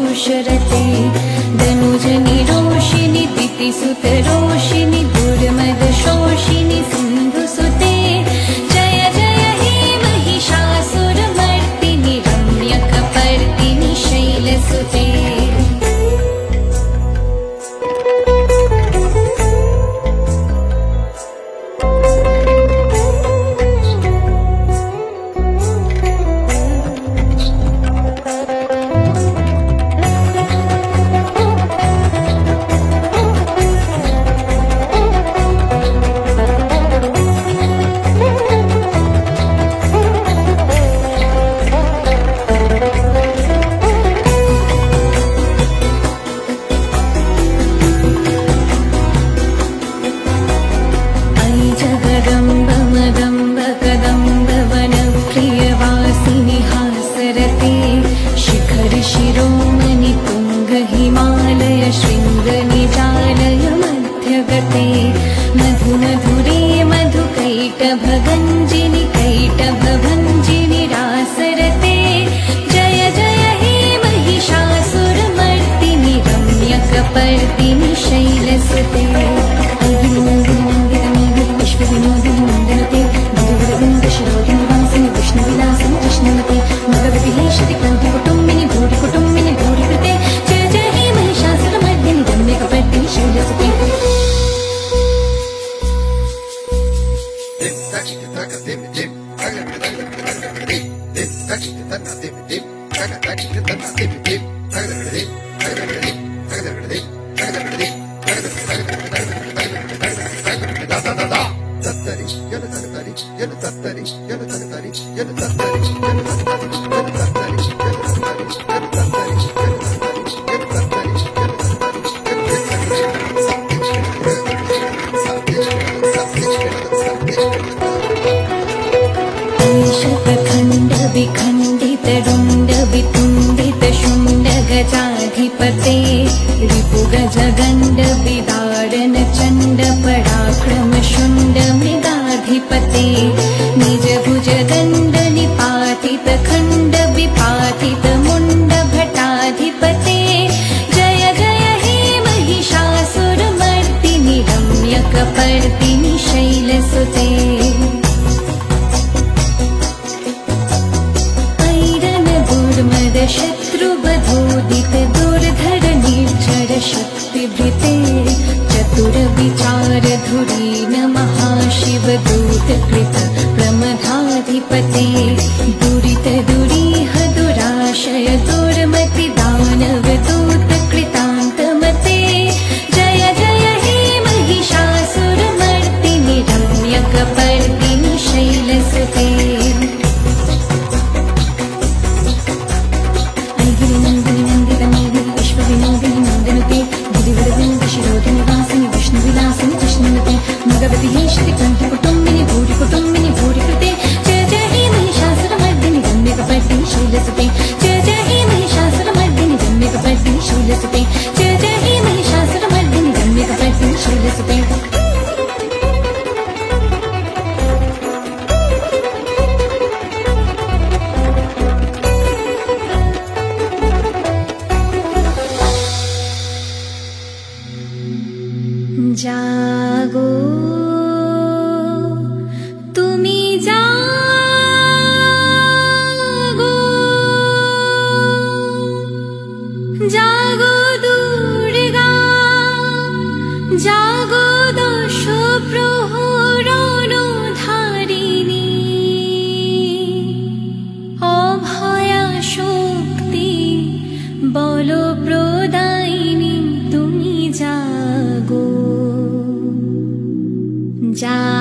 घोषरते धनुजनि रोषिणि दितिसुत रोषिणि दुर्मद शोषिणि सिन्धुसुते जय जय हे महिषासुरमर्दिनि रम्यकपर्दिनि शैलसुते गजाधिपते रिपुगजगण्ड विदारण चण्ड पराक्रम शुण्ड मृगाधिपते निज भुजदण्ड निपातित खण्ड विपातित मुण्ड भटाधिपते जय जय हे महिषासुरमर्दिनि रम्यकपर्दिनि शैलसुते शत्रुबधोदित दुर्धर निर्झर शक्तिभृते चतुर विचार धुरीन महाशिव दूत कृत प्रमदाधिपते दुरित दुरीह दुराशय दुर्मति दानव दूत कृतान्तमते जय जय हे महिषासुरमर्दिनि रम्यकपर्दिनि शैलसुते जागो तुमी जागो जागो दुर्गा जागो दश प्रहरणधारिणी अभया शक्ति बल प्रदायिनी तुमी जागो जा